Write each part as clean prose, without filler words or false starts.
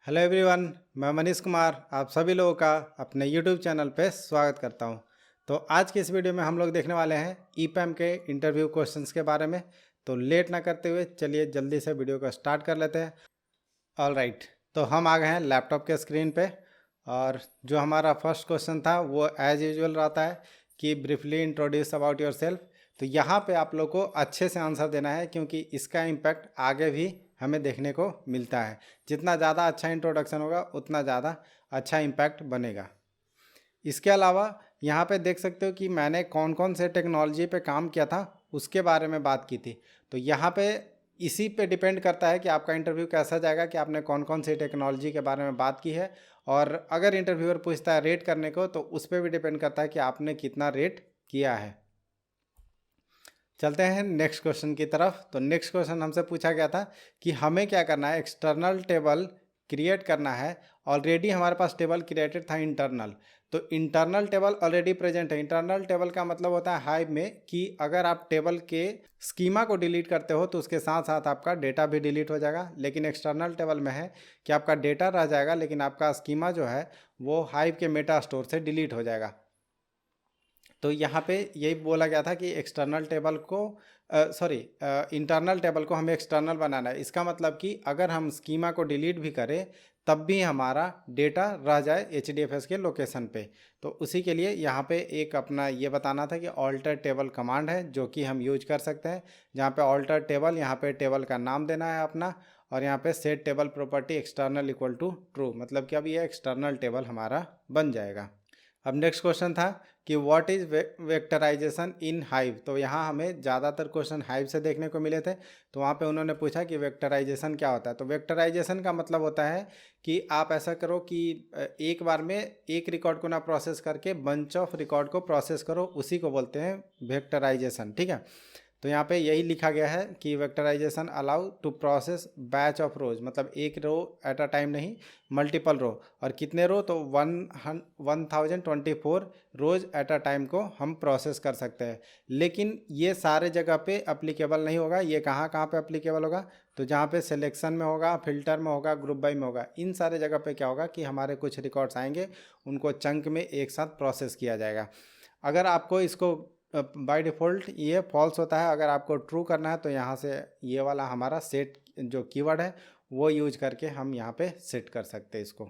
Hello everyone, मैं मनीष कुमार आप सभी लोगों का अपने यूट्यूब चैनल पे स्वागत करता हूं। तो आज के इस वीडियो में हम लोग देखने वाले हैं ईपैम के इंटरव्यू क्वेश्चंस के बारे में। तो लेट ना करते हुए चलिए जल्दी से वीडियो को स्टार्ट कर लेते हैं। ऑल राइट, तो हम आ गए हैं लैपटॉप के स्क्रीन पे और जो हमारा फर्स्ट क्वेश्चन था वो एज यूजुअल रहता है कि briefly introduce about your self. तो यहाँ पे आप लोग को अच्छे से आंसर देना है क्योंकि इसका इम्पैक्ट आगे भी हमें देखने को मिलता है। जितना ज़्यादा अच्छा इंट्रोडक्शन होगा उतना ज़्यादा अच्छा इम्पैक्ट बनेगा। इसके अलावा यहाँ पे देख सकते हो कि मैंने कौन कौन से टेक्नोलॉजी पे काम किया था उसके बारे में बात की थी। तो यहाँ पे इसी पे डिपेंड करता है कि आपका इंटरव्यू कैसा जाएगा, कि आपने कौन कौन सी टेक्नोलॉजी के बारे में बात की है। और अगर इंटरव्यूअर पूछता है रेट करने को तो उस पर भी डिपेंड करता है कि आपने कितना रेट किया है। चलते हैं नेक्स्ट क्वेश्चन की तरफ। तो नेक्स्ट क्वेश्चन हमसे पूछा गया था कि हमें क्या करना है, एक्सटर्नल टेबल क्रिएट करना है। ऑलरेडी हमारे पास टेबल क्रिएटेड था इंटरनल, तो इंटरनल टेबल ऑलरेडी प्रेजेंट है। इंटरनल टेबल का मतलब होता है हाइव में कि अगर आप टेबल के स्कीमा को डिलीट करते हो तो उसके साथ साथ आपका डेटा भी डिलीट हो जाएगा। लेकिन एक्सटर्नल टेबल में है कि आपका डेटा रह जाएगा लेकिन आपका स्कीमा जो है वो हाइव के मेटा स्टोर से डिलीट हो जाएगा। तो यहाँ पे यही बोला गया था कि एक्सटर्नल टेबल को इंटरनल टेबल को हमें एक्सटर्नल बनाना है। इसका मतलब कि अगर हम स्कीमा को डिलीट भी करें तब भी हमारा डेटा रह जाए HDFS के लोकेशन पे। तो उसी के लिए यहाँ पे एक अपना ये बताना था कि ऑल्टर टेबल कमांड है जो कि हम यूज कर सकते हैं। जहाँ पे ऑल्टर टेबल, यहाँ पे टेबल का नाम देना है अपना, और यहाँ पे set table property external equal to true, मतलब कि अब ये एक्सटर्नल टेबल हमारा बन जाएगा। अब नेक्स्ट क्वेश्चन था कि व्हाट इज़ वेक्टराइजेशन इन हाइव। तो यहाँ हमें ज़्यादातर क्वेश्चन हाइव से देखने को मिले थे। तो वहाँ पे उन्होंने पूछा कि वेक्टराइजेशन क्या होता है। तो वेक्टराइजेशन का मतलब होता है कि आप ऐसा करो कि एक बार में एक रिकॉर्ड को ना प्रोसेस करके बंच ऑफ रिकॉर्ड को प्रोसेस करो, उसी को बोलते हैं वेक्टराइजेशन। ठीक है, तो यहाँ पे यही लिखा गया है कि vectorization allow to process batch of rows, मतलब एक रो एट अ टाइम नहीं, मल्टीपल रो। और कितने रो, तो 1024 रोज एट अ टाइम को हम प्रोसेस कर सकते हैं। लेकिन ये सारे जगह पे अप्लीकेबल नहीं होगा। ये कहाँ कहाँ पे अप्लीकेबल होगा, तो जहाँ पे सिलेक्शन में होगा, फिल्टर में होगा, ग्रुप बाई में होगा। इन सारे जगह पे क्या होगा कि हमारे कुछ रिकॉर्ड्स आएंगे, उनको चंक में एक साथ प्रोसेस किया जाएगा। अगर आपको इसको बाय डिफ़ॉल्ट ये फॉल्स होता है, अगर आपको ट्रू करना है तो यहाँ से ये वाला हमारा सेट जो कीवर्ड है वो यूज करके हम यहाँ पे सेट कर सकते हैं इसको।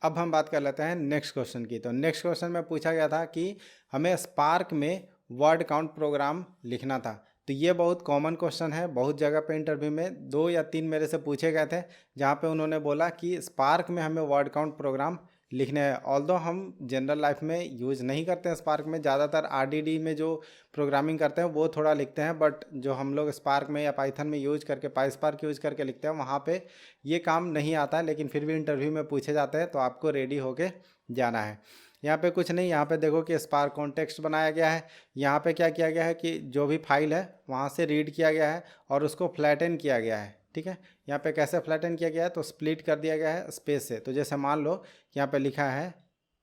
अब हम बात कर लेते हैं नेक्स्ट क्वेश्चन की। तो नेक्स्ट क्वेश्चन में पूछा गया था कि हमें स्पार्क में वर्ड काउंट प्रोग्राम लिखना था। तो ये बहुत कॉमन क्वेश्चन है, बहुत जगह पे इंटरव्यू में 2 या 3 मेरे से पूछे गए थे जहाँ पे उन्होंने बोला कि स्पार्क में हमें वर्ड काउंट प्रोग्राम लिखने हैं। ऑल्दो हम जनरल लाइफ में यूज़ नहीं करते हैं स्पार्क में, ज़्यादातर RDD में जो प्रोग्रामिंग करते हैं वो थोड़ा लिखते हैं, बट जो हम लोग स्पार्क में या पाइथन में यूज करके, पाइस्पार्क यूज करके लिखते हैं, वहाँ पे ये काम नहीं आता है। लेकिन फिर भी इंटरव्यू में पूछे जाते हैं तो आपको रेडी होके जाना है। यहाँ पे कुछ नहीं, यहाँ पे देखो कि स्पार्क कॉन्टेक्स्ट बनाया गया है। यहाँ पे क्या किया गया है कि जो भी फाइल है वहाँ से रीड किया गया है और उसको फ्लैटन किया गया है। ठीक है, यहाँ पे कैसे फ्लैटन किया गया है, तो स्प्लिट कर दिया गया है स्पेस से। तो जैसे मान लो यहाँ पे लिखा है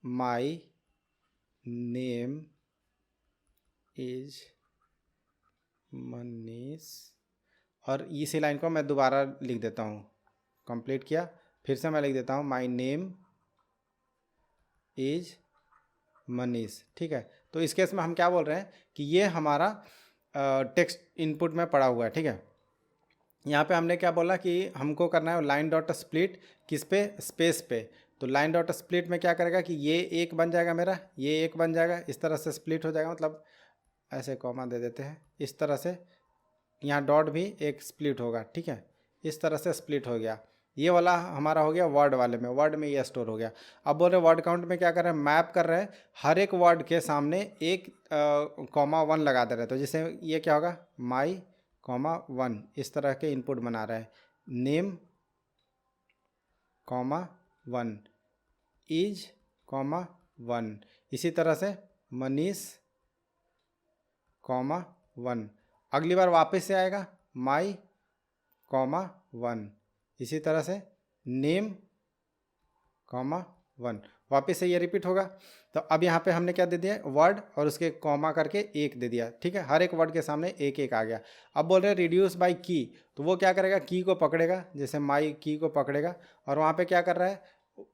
माई नेम इज मनीष, और इसी लाइन को मैं दोबारा लिख देता हूँ। कंप्लीट किया, फिर से मैं लिख देता हूँ माई नेम इज मनीष। ठीक है, तो इस केस में हम क्या बोल रहे हैं कि ये हमारा टेक्स्ट इनपुट में पड़ा हुआ है। ठीक है, यहाँ पे हमने क्या बोला कि हमको करना है लाइन डॉट स्प्लिट किस पे, स्पेस पे। तो लाइन डॉट स्प्लिट में क्या करेगा कि ये एक बन जाएगा मेरा, ये एक बन जाएगा, इस तरह से स्प्लिट हो जाएगा। मतलब ऐसे कॉमा दे देते हैं इस तरह से, यहाँ डॉट भी एक स्प्लिट होगा। ठीक है, इस तरह से स्प्लिट हो गया। ये वाला हमारा हो गया वर्ड वाले में, वर्ड में ये स्टोर हो गया। अब बोल रहे वर्ड काउंट में क्या कर रहे हैं, मैप कर रहे हैं, हर एक वर्ड के सामने एक कॉमा 1 लगा दे रहे हैं। तो जिससे ये क्या होगा, माई कॉमा 1, इस तरह के इनपुट बना रहे हैं। नेम कॉमा 1 इज कॉमा 1, इसी तरह से मनीष कॉमा 1। अगली बार वापस से आएगा माई कॉमा 1, इसी तरह से नेम कॉमा 1, वापस से ये रिपीट होगा। तो अब यहाँ पे हमने क्या दे दिया, वर्ड और उसके कॉमा करके एक दे दिया, ठीक है, हर एक वर्ड के सामने एक एक आ गया। अब बोल रहे हैं रिड्यूस बाय की, तो वो क्या करेगा, की को पकड़ेगा, जैसे माई की को पकड़ेगा और वहाँ पे क्या कर रहा है,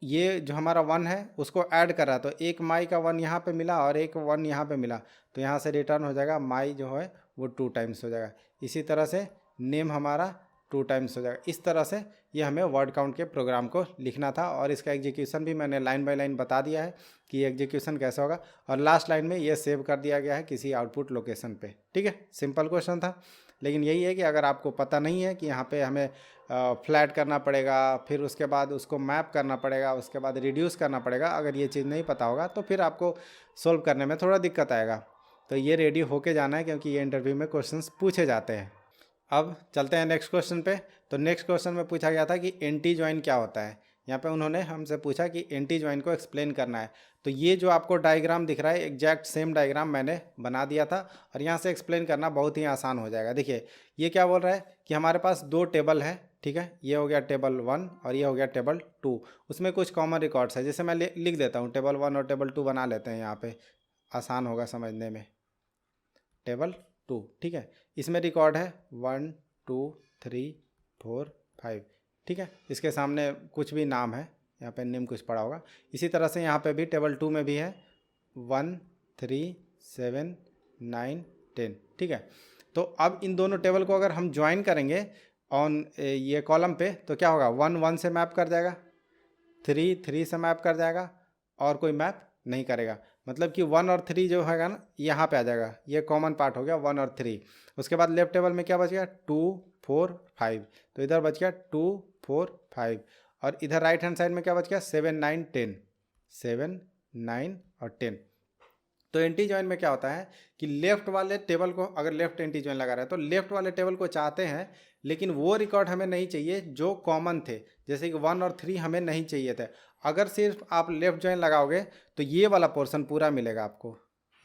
ये जो हमारा 1 है उसको ऐड कर रहा है, तो एक माई का 1 यहाँ पे मिला और एक 1 यहाँ पे मिला, तो यहाँ से रिटर्न हो जाएगा माई जो है वो 2 टाइम्स हो जाएगा। इसी तरह से नेम हमारा 2 टाइम्स हो जाएगा। इस तरह से ये हमें वर्ड काउंट के प्रोग्राम को लिखना था और इसका एग्जीक्यूशन भी मैंने लाइन बाय लाइन बता दिया है कि एग्जीक्यूशन कैसा होगा, और लास्ट लाइन में ये सेव कर दिया गया है किसी आउटपुट लोकेशन पे, ठीक है। सिंपल क्वेश्चन था, लेकिन यही है कि अगर आपको पता नहीं है कि यहाँ पे हमें फ्लैट करना पड़ेगा, फिर उसके बाद उसको मैप करना पड़ेगा, उसके बाद रिड्यूस करना पड़ेगा, अगर ये चीज़ नहीं पता होगा तो फिर आपको सोल्व करने में थोड़ा दिक्कत आएगा। तो ये रेडी होके जाना है क्योंकि ये इंटरव्यू में क्वेश्चंस पूछे जाते हैं। अब चलते हैं नेक्स्ट क्वेश्चन पे। तो नेक्स्ट क्वेश्चन में पूछा गया था कि एंटी ज्वाइन क्या होता है। यहाँ पे उन्होंने हमसे पूछा कि एंटी ज्वाइन को एक्सप्लेन करना है। तो ये जो आपको डायग्राम दिख रहा है एग्जैक्ट सेम डायग्राम मैंने बना दिया था और यहाँ से एक्सप्लेन करना बहुत ही आसान हो जाएगा। देखिए ये क्या बोल रहा है कि हमारे पास 2 टेबल है, ठीक है, ये हो गया टेबल 1 और ये हो गया टेबल 2। उसमें कुछ कॉमन रिकॉर्ड्स है, जैसे मैं लिख देता हूँ टेबल 1 और टेबल 2 बना लेते हैं, यहाँ पे आसान होगा समझने में। टेबल 2, ठीक है, इसमें रिकॉर्ड है 1 2 3 4 5, ठीक है, इसके सामने कुछ भी नाम है, यहाँ पे नेम कुछ पड़ा होगा। इसी तरह से यहाँ पे भी टेबल 2 में भी है 1 3 7 9 10, ठीक है। तो अब इन दोनों टेबल को अगर हम ज्वाइन करेंगे ऑन ये कॉलम पे तो क्या होगा, 1 1 से मैप कर जाएगा, 3 3 से मैप कर जाएगा और कोई मैप नहीं करेगा। मतलब कि 1 और 3 जो हैगा ना यहाँ पे आ जाएगा, ये कॉमन पार्ट हो गया 1 और 3। उसके बाद लेफ्ट टेबल में क्या बच गया 2 4 5, तो इधर बच गया 2 4 5 और इधर राइट हैंड साइड में क्या बच गया 7 9 10, 7 9 और 10। तो एंटी ज्वाइन में क्या होता है कि लेफ्ट वाले टेबल को अगर लेफ्ट एंटी ज्वाइन लगा रहा है तो लेफ्ट वाले टेबल को चाहते हैं, लेकिन वो रिकॉर्ड हमें नहीं चाहिए जो कॉमन थे, जैसे कि 1 और 3 हमें नहीं चाहिए थे। अगर सिर्फ आप लेफ्ट ज्वाइन लगाओगे तो ये वाला पोर्शन पूरा मिलेगा आपको,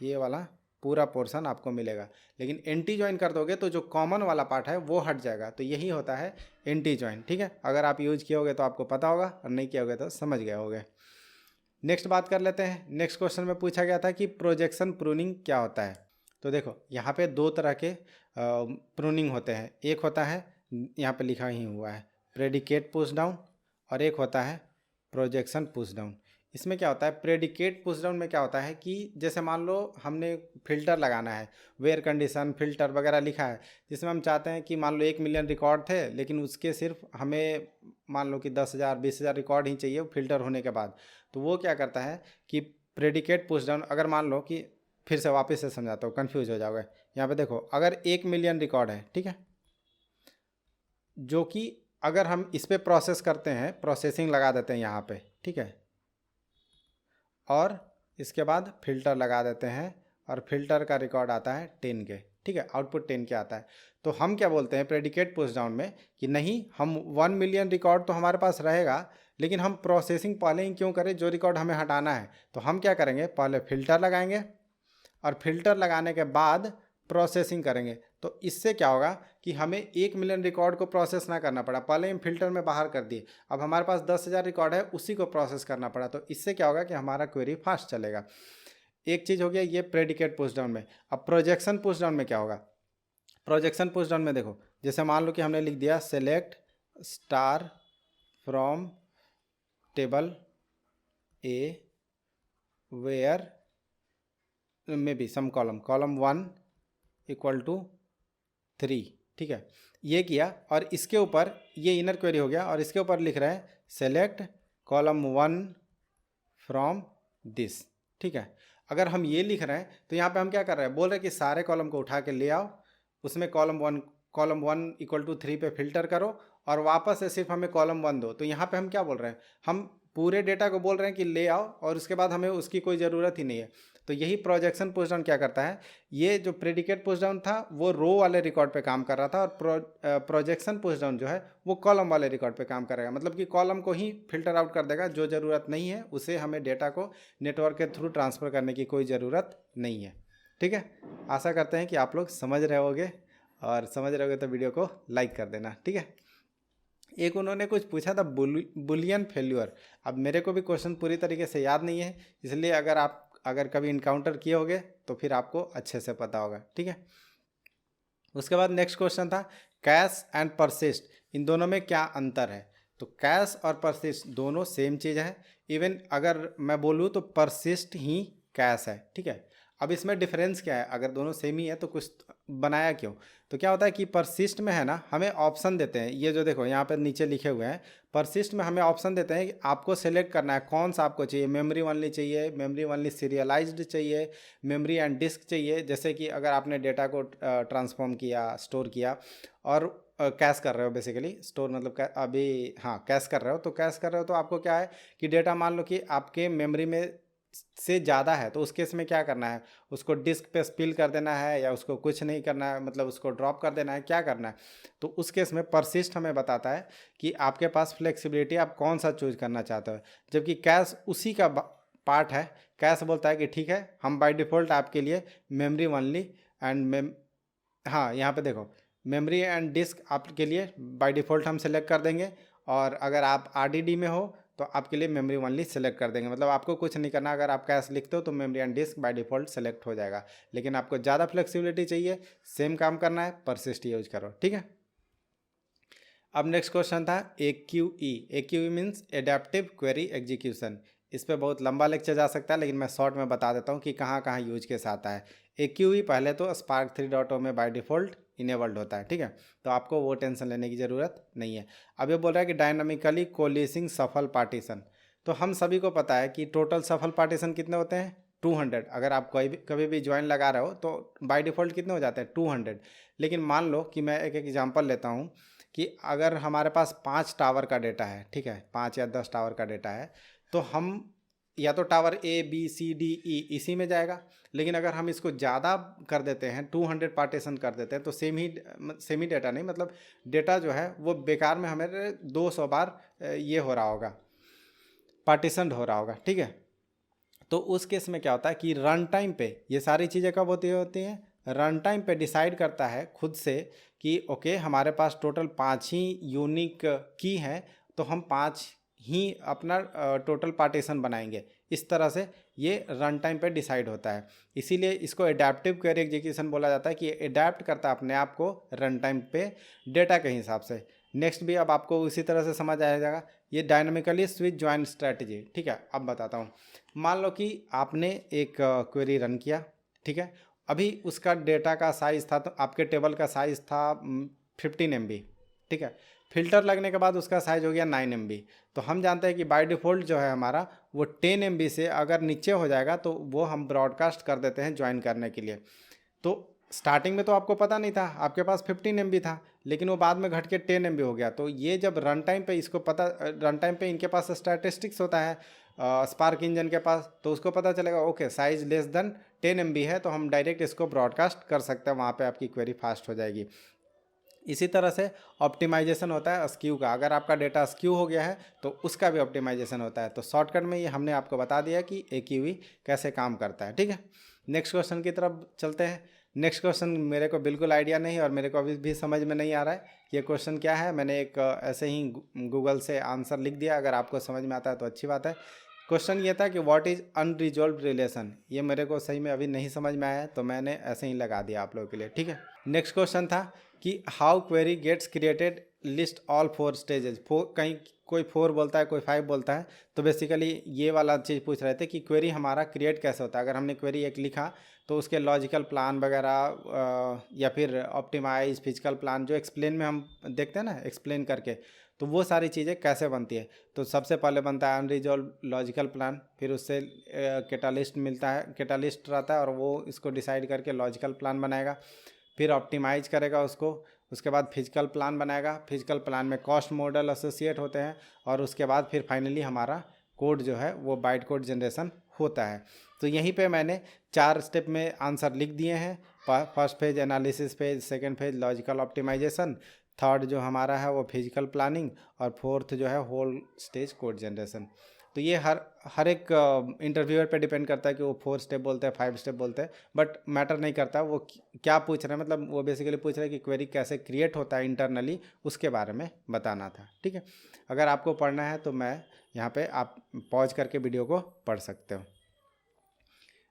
ये वाला पूरा पोर्शन आपको मिलेगा, लेकिन एंटी ज्वाइन कर दोगे तो जो कॉमन वाला पार्ट है वो हट जाएगा। तो यही होता है एंटी ज्वाइन, ठीक है। अगर आप यूज किए होगे तो आपको पता होगा और नहीं किए होगे तो समझ गए होगे। नेक्स्ट बात कर लेते हैं। नेक्स्ट क्वेश्चन में पूछा गया था कि प्रोजेक्शन प्रूनिंग क्या होता है। तो देखो यहाँ पे 2 तरह के प्रूनिंग होते हैं, एक होता है यहाँ पे लिखा ही हुआ है प्रेडिकेट पुश डाउन और एक होता है प्रोजेक्शन पुश डाउन। इसमें क्या होता है, प्रेडिकेट पुश डाउन में क्या होता है कि जैसे मान लो हमने फिल्टर लगाना है, वेयर कंडीशन फिल्टर वगैरह लिखा है, जिसमें हम चाहते हैं कि मान लो 1 मिलियन रिकॉर्ड थे लेकिन उसके सिर्फ हमें मान लो कि 10,000 20,000 रिकॉर्ड ही चाहिए फिल्टर होने के बाद। तो वो क्या करता है कि प्रेडिकेट पुश डाउन, अगर मान लो कि फिर से वापस से समझाता हूँ कन्फ्यूज हो जाओगे। यहाँ पे देखो अगर 1 मिलियन रिकॉर्ड है, ठीक है, जो कि अगर हम इस पर प्रोसेस करते हैं, प्रोसेसिंग लगा देते हैं यहाँ पे, ठीक है, और इसके बाद फिल्टर लगा देते हैं और फिल्टर का रिकॉर्ड आता है 10 के, ठीक है, आउटपुट 10 के आता है। तो हम क्या बोलते हैं प्रेडिकेट पुश डाउन में कि नहीं, हम 1 मिलियन रिकॉर्ड तो हमारे पास रहेगा लेकिन हम प्रोसेसिंग पहले ही क्यों करें, जो रिकॉर्ड हमें हटाना है। तो हम क्या करेंगे, पहले फिल्टर लगाएंगे और फिल्टर लगाने के बाद प्रोसेसिंग करेंगे। तो इससे क्या होगा कि हमें 1 मिलियन रिकॉर्ड को प्रोसेस ना करना पड़ा, पहले हम फिल्टर में बाहर कर दिए, अब हमारे पास 10,000 रिकॉर्ड है उसी को प्रोसेस करना पड़ा। तो इससे क्या होगा कि हमारा क्वेरी फास्ट चलेगा। एक चीज़ हो गया ये प्रेडिकेट पुश डाउन में। अब प्रोजेक्शन पुश डाउन में क्या होगा, प्रोजेक्शन पुश डाउन में देखो जैसे मान लो कि हमने लिख दिया select star from table A where में भी सम कॉलम 1 इक्वल टू 3, ठीक है, ये किया और इसके ऊपर ये इनर क्वेरी हो गया और इसके ऊपर लिख रहे हैं सेलेक्ट कॉलम 1 फ्रॉम दिस, ठीक है। अगर हम ये लिख रहे हैं तो यहाँ पे हम क्या कर रहे हैं, बोल रहे हैं कि सारे कॉलम को उठा के ले आओ, उसमें कॉलम 1 इक्वल टू 3 पे फिल्टर करो और वापस से सिर्फ हमें कॉलम 1 दो। तो यहाँ पे हम क्या बोल रहे हैं, हम पूरे डेटा को बोल रहे हैं कि ले आओ और उसके बाद हमें उसकी कोई ज़रूरत ही नहीं है। तो यही प्रोजेक्शन पुश डाउन क्या करता है, ये जो प्रेडिकेट पुश डाउन था वो रो वाले रिकॉर्ड पे काम कर रहा था और प्रोजेक्शन पुश डाउन जो है वो कॉलम वाले रिकॉर्ड पे काम करेगा। मतलब कि कॉलम को ही फिल्टर आउट कर देगा, जो ज़रूरत नहीं है उसे हमें डेटा को नेटवर्क के थ्रू ट्रांसफ़र करने की कोई ज़रूरत नहीं है, ठीक है। आशा करते हैं कि आप लोग समझ रहे होगे और समझ रहे होगे तो वीडियो को लाइक कर देना, ठीक है। एक उन्होंने कुछ पूछा था बुलियन फेल्यूर। अब मेरे को भी क्वेश्चन पूरी तरीके से याद नहीं है, इसलिए अगर कभी इनकाउंटर किए होगे तो फिर आपको अच्छे से पता होगा, ठीक है। उसके बाद नेक्स्ट क्वेश्चन था कैश एंड परसिस्ट, इन दोनों में क्या अंतर है। तो कैश और परसिस्ट दोनों सेम चीज़ है। इवन अगर मैं बोलूँ तो परसिस्ट ही कैश है, ठीक है। अब इसमें डिफरेंस क्या है, अगर दोनों सेम ही है तो कुछ बनाया क्यों। तो क्या होता है कि परसिस्ट में है ना, हमें ऑप्शन देते हैं, ये जो देखो यहाँ पे नीचे लिखे हुए हैं, परसिस्ट में हमें ऑप्शन देते हैं कि आपको सेलेक्ट करना है कौन सा आपको चाहिए, मेमोरी ओनली चाहिए, मेमोरी ओनली सीरियलाइज्ड चाहिए, मेमोरी एंड डिस्क चाहिए। जैसे कि अगर आपने डेटा को ट्रांसफॉर्म किया, स्टोर किया और कैश कर रहे हो, बेसिकली स्टोर मतलब अभी हाँ कैश कर रहे हो, तो कैश कर रहे हो तो आपको क्या है कि डेटा मान लो कि आपके मेमोरी में से ज़्यादा है, तो उस केस में क्या करना है, उसको डिस्क पे स्पिल कर देना है या उसको कुछ नहीं करना है, मतलब उसको ड्रॉप कर देना है, क्या करना है। तो उस केस में परसिस्ट हमें बताता है कि आपके पास फ्लेक्सिबिलिटी, आप कौन सा चूज करना चाहते हो। जबकि कैश उसी का पार्ट है। कैश बोलता है कि ठीक है, हम बाय डिफ़ॉल्ट आपके लिए मेमोरी ओनली एंड हाँ यहाँ पे देखो मेमोरी एंड डिस्क आपके लिए बाय डिफ़ॉल्ट हम सेलेक्ट कर देंगे, और अगर आप आरडीडी में हो तो आपके लिए मेमोरी ओनली सेलेक्ट कर देंगे। मतलब आपको कुछ नहीं करना, अगर आप कैश लिखते हो तो memory and disk by default select हो जाएगा। लेकिन आपको ज़्यादा फ्लेक्सिबिलिटी चाहिए, सेम काम करना है, परसिस्ट यूज करो, ठीक है। अब नेक्स्ट क्वेश्चन था AQE means adaptive query execution. इस पे बहुत लंबा लेक्चर जा सकता है, लेकिन मैं शॉर्ट में बता देता हूँ कि कहाँ कहाँ यूज के साथ है। AQE पहले तो स्पार्क 3.0 में बाय डिफ़ॉल्ट इनेबल्ड होता है, ठीक है, तो आपको वो टेंशन लेने की ज़रूरत नहीं है। अब ये बोल रहा है कि डायनामिकली कोलिसिंग सफल पार्टीशन। तो हम सभी को पता है कि टोटल सफल पार्टीशन कितने होते हैं, 200। अगर आप कभी भी ज्वाइन लगा रहे हो तो बाय डिफ़ॉल्ट कितने हो जाते हैं, 200। लेकिन मान लो कि मैं एक एग्जांपल लेता हूँ कि अगर हमारे पास 5 टावर का डेटा है, ठीक है, 5 या 10 टावर का डेटा है, तो हम या तो टावर ABCDE इसी में जाएगा। लेकिन अगर हम इसको ज़्यादा कर देते हैं, 200 पार्टीशन कर देते हैं, तो सेम ही डेटा नहीं, मतलब डेटा जो है वो बेकार में हमारे 200 बार ये हो रहा होगा, पार्टीशन हो रहा होगा, ठीक है। तो उस केस में क्या होता है कि रन टाइम पे ये सारी चीज़ें कब होती हैं, रन टाइम पे डिसाइड करता है खुद से कि ओके हमारे पास टोटल 5 ही यूनिक की हैं, तो हम 5 ही अपना टोटल पार्टीशन बनाएंगे। इस तरह से ये रन टाइम पे डिसाइड होता है। इसीलिए इसको एडेप्टिव क्वेरी एग्जीक्यूशन बोला जाता है कि एडेप्ट करता है अपने आप को रन टाइम पे डेटा के हिसाब से। नेक्स्ट भी अब आपको उसी तरह से समझ आ जाएगा। ये डायनामिकली स्विच ज्वाइन स्ट्रैटेजी, ठीक है। अब बताता हूँ, मान लो कि आपने एक क्वेरी रन किया, ठीक है, अभी उसका डेटा का साइज़ था, तो आपके टेबल का साइज़ था 15 MB, ठीक है। फिल्टर लगने के बाद उसका साइज़ हो गया 9 MB। तो हम जानते हैं कि बाय डिफ़ॉल्ट जो है हमारा वो 10 MB से अगर नीचे हो जाएगा तो वो हम ब्रॉडकास्ट कर देते हैं ज्वाइन करने के लिए। तो स्टार्टिंग में तो आपको पता नहीं था, आपके पास 15 MB था, लेकिन वो बाद में घट के 10 MB हो गया। तो ये जब रन टाइम पे इसको पता, रन टाइम पे इनके पास स्टैटिस्टिक्स होता है स्पार्क इंजन के पास, तो उसको पता चलेगा okay size less than 10 MB है, तो हम डायरेक्ट इसको ब्रॉडकास्ट कर सकते हैं, वहाँ पे आपकी क्वेरी फास्ट हो जाएगी। इसी तरह से ऑप्टिमाइजेशन होता है स्क्यू का। अगर आपका डेटा स्क्यू हो गया है तो उसका भी ऑप्टिमाइजेशन होता है। तो शॉर्टकट में ये हमने आपको बता दिया कि AQE कैसे काम करता है, ठीक है। नेक्स्ट क्वेश्चन की तरफ चलते हैं। नेक्स्ट क्वेश्चन मेरे को बिल्कुल आइडिया नहीं और मेरे को अभी भी समझ में नहीं आ रहा है ये क्वेश्चन क्या है। मैंने एक ऐसे ही गूगल से आंसर लिख दिया, अगर आपको समझ में आता है तो अच्छी बात है। क्वेश्चन ये था कि व्हाट इज़ अनरिजॉल्व्ड रिलेशन। ये मेरे को सही में अभी नहीं समझ में आया, तो मैंने ऐसे ही लगा दिया आप लोगों के लिए, ठीक है। नेक्स्ट क्वेश्चन था कि how query gets created list all 4 stages. कहीं कोई 4 बोलता है, कोई 5 बोलता है, तो बेसिकली ये वाला चीज़ पूछ रहे थे कि क्वेरी हमारा क्रिएट कैसे होता है। अगर हमने क्वेरी एक लिखा तो उसके लॉजिकल प्लान वगैरह या फिर ऑप्टिमाइज फिजिकल प्लान जो एक्सप्लेन में हम देखते हैं ना, एक्सप्लेन करके, तो वो सारी चीज़ें कैसे बनती है। तो सबसे पहले बनता है अनरिजॉल्व लॉजिकल प्लान, फिर उससे कैटालिस्ट मिलता है, कैटालिस्ट रहता है और वो इसको डिसाइड करके लॉजिकल प्लान बनाएगा, फिर ऑप्टिमाइज करेगा उसको, उसके बाद फिजिकल प्लान बनाएगा, फिजिकल प्लान में कॉस्ट मॉडल एसोसिएट होते हैं, और उसके बाद फिर फाइनली हमारा कोड जो है वो बाइट कोड जनरेशन होता है। तो यहीं पे मैंने 4 स्टेप में आंसर लिख दिए हैं। First phase analysis phase, second phase logical optimisation, third जो हमारा है वो फिजिकल प्लानिंग, और फोर्थ जो है होल स्टेज कोड जनरेशन। तो ये हर एक इंटरव्यूअर पे डिपेंड करता है कि वो 4 स्टेप बोलते हैं 5 स्टेप बोलते हैं, बट मैटर नहीं करता वो क्या पूछ रहे हैं। मतलब वो बेसिकली पूछ रहे हैं कि क्वेरी कैसे क्रिएट होता है इंटरनली, उसके बारे में बताना था। ठीक है, अगर आपको पढ़ना है तो मैं यहाँ पे आप पॉज करके वीडियो को पढ़ सकते हो।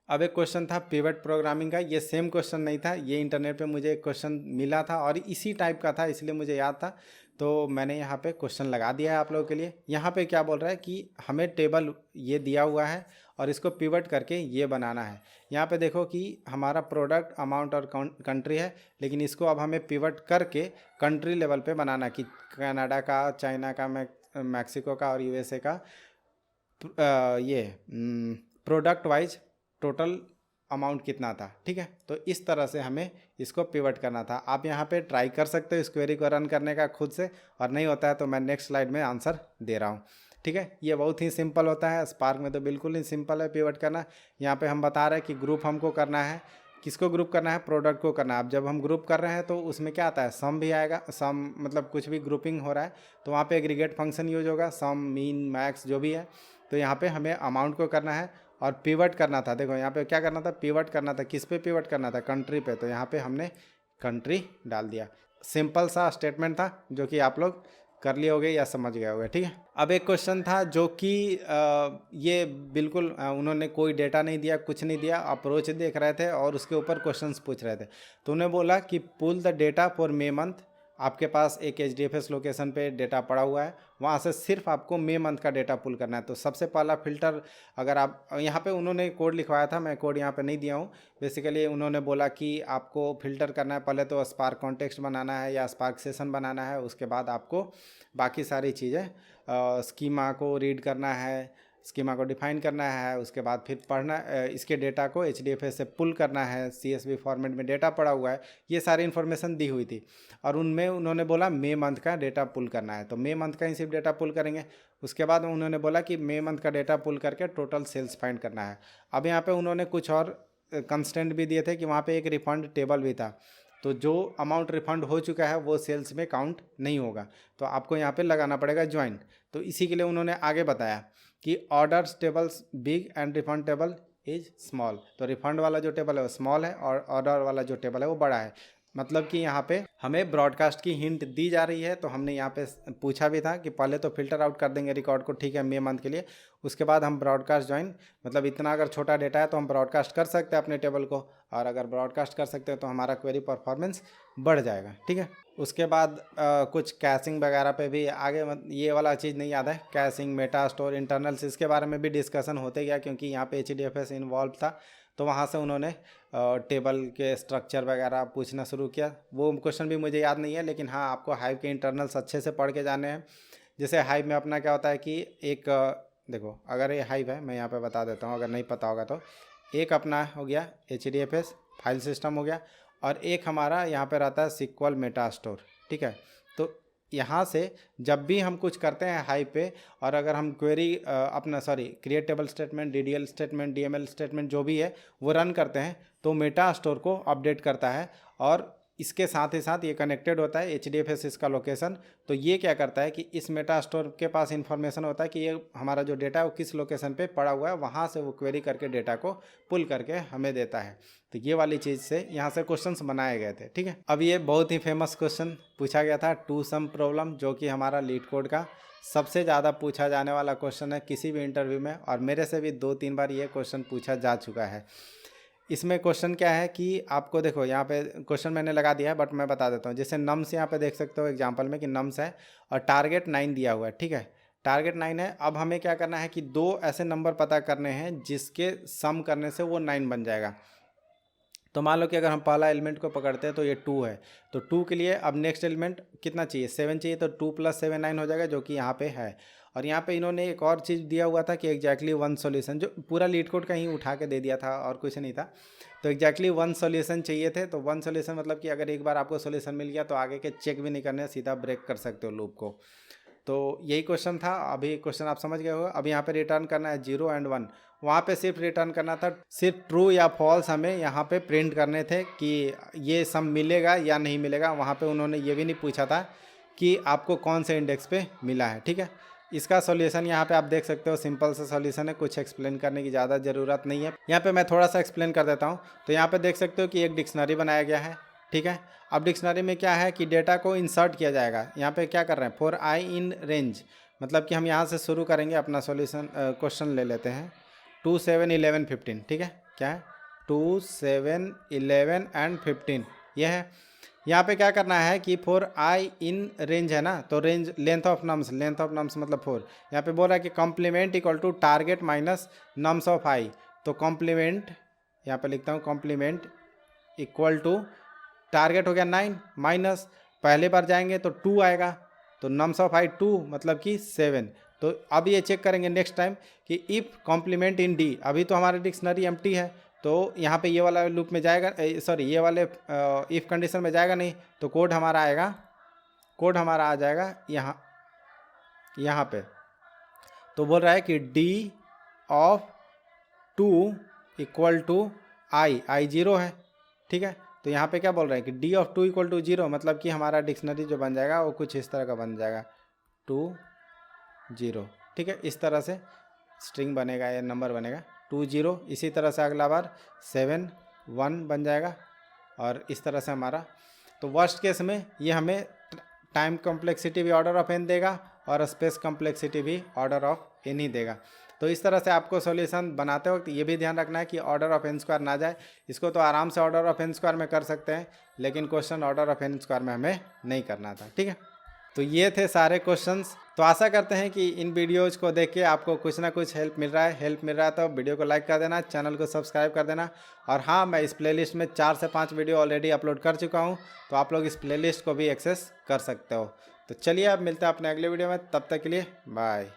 अब एक क्वेश्चन था पिवट प्रोग्रामिंग का, ये सेम क्वेश्चन नहीं था, ये इंटरनेट पे मुझे एक क्वेश्चन मिला था और इसी टाइप का था, इसलिए मुझे याद था, तो मैंने यहाँ पे क्वेश्चन लगा दिया है आप लोगों के लिए। यहाँ पे क्या बोल रहा है कि हमें टेबल ये दिया हुआ है और इसको पिवट करके ये बनाना है। यहाँ पे देखो कि हमारा प्रोडक्ट, अमाउंट और कंट्री है, लेकिन इसको अब हमें पिवट करके कंट्री लेवल पे बनाना, कि कनाडा का, चाइना का, मैक्सिको का और यूएसए का ये प्रोडक्ट वाइज टोटल अमाउंट कितना था। ठीक है, तो इस तरह से हमें इसको पिवट करना था। आप यहाँ पे ट्राई कर सकते हो इस क्वेरी को रन करने का खुद से, और नहीं होता है तो मैं नेक्स्ट स्लाइड में आंसर दे रहा हूँ। ठीक है, ये बहुत ही सिंपल होता है, स्पार्क में तो बिल्कुल ही सिंपल है पिवट करना। यहाँ पे हम बता रहे हैं कि ग्रुप हमको करना है, किसको ग्रुप करना है, प्रोडक्ट को करना है। अब जब हम ग्रुप कर रहे हैं तो उसमें क्या आता है, सम भी आएगा। सम मतलब कुछ भी ग्रुपिंग हो रहा है तो वहाँ पे एग्रीगेट फंक्शन यूज होगा, सम, मीन, मैक्स जो भी है। तो यहाँ पे हमें अमाउंट को करना है और पिवट करना था। देखो यहाँ पे क्या करना था, पिवट करना था, किस पे पिवट करना था, कंट्री पे। तो यहाँ पे हमने कंट्री डाल दिया। सिंपल सा स्टेटमेंट था जो कि आप लोग कर लिए होगे या समझ गए होगे। ठीक है, अब एक क्वेश्चन था जो कि ये बिल्कुल उन्होंने कोई डेटा नहीं दिया, कुछ नहीं दिया, अप्रोच देख रहे थे और उसके ऊपर क्वेश्चंस पूछ रहे थे। तो उन्हें बोला कि pull the data for May month. आपके पास एक HDFS लोकेशन पे डेटा पड़ा हुआ है, वहाँ से सिर्फ आपको मे मंथ का डेटा पुल करना है। तो सबसे पहला फिल्टर, अगर आप यहाँ पे उन्होंने कोड लिखवाया था, मैं कोड यहाँ पे नहीं दिया हूँ। बेसिकली उन्होंने बोला कि आपको फिल्टर करना है, पहले तो स्पार्क कॉन्टेक्स्ट बनाना है या स्पार्क सेशन बनाना है, उसके बाद आपको बाकी सारी चीज़ें स्कीमा को रीड करना है, स्कीमा को डिफाइन करना है, उसके बाद फिर पढ़ना, इसके डेटा को HDFS से पुल करना है, CSV फॉर्मेट में डेटा पड़ा हुआ है, ये सारी इन्फॉर्मेशन दी हुई थी। और उनमें उन्होंने बोला मे मंथ का डेटा पुल करना है, तो मे मंथ का ही सिर्फ डेटा पुल करेंगे। उसके बाद उन्होंने बोला कि मे मंथ का डेटा पुल करके टोटल सेल्स फाइंड करना है। अब यहाँ पे उन्होंने कुछ और कंस्टेंट भी दिए थे कि वहाँ पे एक रिफंड टेबल भी था, तो जो अमाउंट रिफंड हो चुका है वो सेल्स में काउंट नहीं होगा, तो आपको यहाँ पे लगाना पड़ेगा ज्वाइन। तो इसी के लिए उन्होंने आगे बताया कि orders tables big and refund table is small. तो रिफंड वाला जो टेबल है वो स्मॉल है और ऑर्डर वाला जो टेबल है वो बड़ा है। मतलब कि यहाँ पे हमें ब्रॉडकास्ट की हिंट दी जा रही है। तो हमने यहाँ पे पूछा भी था कि पहले तो फिल्टर आउट कर देंगे रिकॉर्ड को, ठीक है, मे मंथ के लिए, उसके बाद हम ब्रॉडकास्ट ज्वाइन, मतलब इतना अगर छोटा डेटा है तो हम ब्रॉडकास्ट कर सकते हैं अपने टेबल को, और अगर ब्रॉडकास्ट कर सकते हैं तो हमारा क्वेरी परफॉर्मेंस बढ़ जाएगा। ठीक है, उसके बाद कुछ कैशिंग वगैरह पे भी आगे, ये वाला चीज़ नहीं याद है, कैशिंग, मेटा स्टोर, इंटरनल्स, इसके बारे में भी डिस्कशन होते गया क्योंकि यहाँ पे HDFS इन्वॉल्व था। तो वहाँ से उन्होंने टेबल के स्ट्रक्चर वगैरह पूछना शुरू किया। वो क्वेश्चन भी मुझे याद नहीं है, लेकिन हाँ आपको हाइव के इंटरनल्स अच्छे से पढ़ के जाने हैं। जैसे हाइव में अपना क्या होता है कि एक देखो, अगर ये हाइव है, मैं यहाँ पे बता देता हूँ अगर नहीं पता होगा तो, एक अपना हो गया HDFS फाइल सिस्टम हो गया, और एक हमारा यहाँ पे रहता है SQL मेटा स्टोर। ठीक है, तो यहाँ से जब भी हम कुछ करते हैं हाइव पे, और अगर हम क्वेरी अपना create table statement, DDL statement, DML statement जो भी है वो रन करते हैं, तो मेटा स्टोर को अपडेट करता है। और इसके साथ ही साथ ये कनेक्टेड होता है HDFS इसका लोकेशन। तो ये क्या करता है कि इस मेटा स्टोर के पास इंफॉर्मेशन होता है कि ये हमारा जो डेटा है वो किस लोकेशन पे पड़ा हुआ है, वहाँ से वो क्वेरी करके डेटा को पुल करके हमें देता है। तो ये वाली चीज़ से यहाँ से क्वेश्चंस बनाए गए थे। ठीक है, अब ये बहुत ही फेमस क्वेश्चन पूछा गया था, टू सम प्रॉब्लम, जो कि हमारा लीड कोड का सबसे ज़्यादा पूछा जाने वाला क्वेश्चन है किसी भी इंटरव्यू में, और मेरे से भी 2-3 बार ये क्वेश्चन पूछा जा चुका है। इसमें क्वेश्चन क्या है कि आपको देखो, यहाँ पे क्वेश्चन मैंने लगा दिया है बट मैं बता देता हूँ। जैसे नम्स यहाँ पे देख सकते हो एग्जांपल में कि नम्स है और टारगेट 9 दिया हुआ है। ठीक है, टारगेट 9 है। अब हमें क्या करना है कि 2 ऐसे नंबर पता करने हैं जिसके सम करने से वो 9 बन जाएगा। तो मान लो कि अगर हम पहला एलिमेंट को पकड़ते हैं तो ये 2 है, तो 2 के लिए अब नेक्स्ट एलिमेंट कितना चाहिए, 7 चाहिए, तो 2 + 7 9 हो जाएगा, जो कि यहाँ पे है। और यहाँ पे इन्होंने एक और चीज़ दिया हुआ था कि एग्जैक्टली 1 सॉल्यूशन, जो पूरा लीड कोड का ही उठा के दे दिया था और कुछ नहीं था। तो एग्जैक्टली 1 सॉल्यूशन चाहिए थे। तो 1 सॉल्यूशन मतलब कि अगर एक बार आपको सॉल्यूशन मिल गया तो आगे के चेक भी नहीं करने, सीधा ब्रेक कर सकते हो लूप को। तो यही क्वेश्चन था। अभी क्वेश्चन आप समझ गए हो। अब यहाँ पे रिटर्न करना है 0 और 1, वहाँ पे सिर्फ रिटर्न करना था, सिर्फ ट्रू या फॉल्स हमें यहाँ पे प्रिंट करने थे कि ये सम मिलेगा या नहीं मिलेगा। वहाँ पे उन्होंने ये भी नहीं पूछा था कि आपको कौन से इंडेक्स पे मिला है। ठीक है, इसका सॉल्यूशन यहाँ पे आप देख सकते हो, सिंपल सा सॉल्यूशन है, कुछ एक्सप्लेन करने की ज़्यादा ज़रूरत नहीं है। यहाँ पे मैं थोड़ा सा एक्सप्लेन कर देता हूँ। तो यहाँ पे देख सकते हो कि एक डिक्शनरी बनाया गया है, ठीक है। अब डिक्शनरी में क्या है कि डेटा को इंसर्ट किया जाएगा। यहाँ पे क्या कर रहे हैं, फॉर आई इन रेंज, मतलब कि हम यहाँ से शुरू करेंगे अपना सॉल्यूशन। क्वेश्चन ले लेते हैं 2, 7, 11, 15, ठीक है। क्या है 2, 7, 11 एंड 15, यह है। यहाँ पे क्या करना है कि फॉर आई इन रेंज है ना, तो रेंज लेंथ ऑफ नम्स मतलब 4। यहाँ पे बोल रहा है कि complement equal to target minus nums of I. तो कॉम्प्लीमेंट, यहाँ पे लिखता हूँ कॉम्प्लीमेंट इक्वल टू टारगेट हो गया 9 माइनस, पहले बार जाएंगे तो 2 आएगा, तो नम्स ऑफ आई 2 मतलब कि 7। तो अब ये चेक करेंगे नेक्स्ट टाइम कि इफ़ कॉम्प्लीमेंट इन डी, अभी तो हमारी डिक्शनरी एम्प्टी है, तो यहाँ पे ये वाला लूप में जाएगा, सॉरी ये वाले इफ़ कंडीशन में जाएगा नहीं, तो कोड हमारा आएगा, कोड हमारा आ जाएगा यहाँ पे। तो बोल रहा है कि डी ऑफ 2 इक्वल टू आई 0 है, ठीक है। तो यहाँ पे क्या बोल रहे हैं कि डी ऑफ 2 इक्वल टू 0, मतलब कि हमारा डिक्शनरी जो बन जाएगा वो कुछ इस तरह का बन जाएगा 2, 0, ठीक है। इस तरह से स्ट्रिंग बनेगा, या नंबर बनेगा 2, 0। इसी तरह से अगला बार 7, 1 बन जाएगा, और इस तरह से हमारा। तो वर्स्ट केस में ये हमें टाइम कॉम्प्लेक्सिटी भी ऑर्डर ऑफ एन देगा और स्पेस कॉम्प्लेक्सिटी भी ऑर्डर ऑफ एन ही देगा। तो इस तरह से आपको सॉल्यूशन बनाते वक्त ये भी ध्यान रखना है कि ऑर्डर ऑफ एन स्क्वायर ना जाए। इसको तो आराम से ऑर्डर ऑफ एन स्क्वायर में कर सकते हैं, लेकिन question order of N square में हमें नहीं करना था, ठीक है। तो ये थे सारे क्वेश्चंस। तो आशा करते हैं कि इन वीडियोज़ को देख के आपको कुछ ना कुछ हेल्प मिल रहा है। तो वीडियो को लाइक कर देना, चैनल को सब्सक्राइब कर देना। और हाँ, मैं इस प्लेलिस्ट में 4 से 5 वीडियो ऑलरेडी अपलोड कर चुका हूँ, तो आप लोग इस प्लेलिस्ट को भी एक्सेस कर सकते हो। तो चलिए अब मिलते हैं अपने अगले वीडियो में, तब तक के लिए बाय।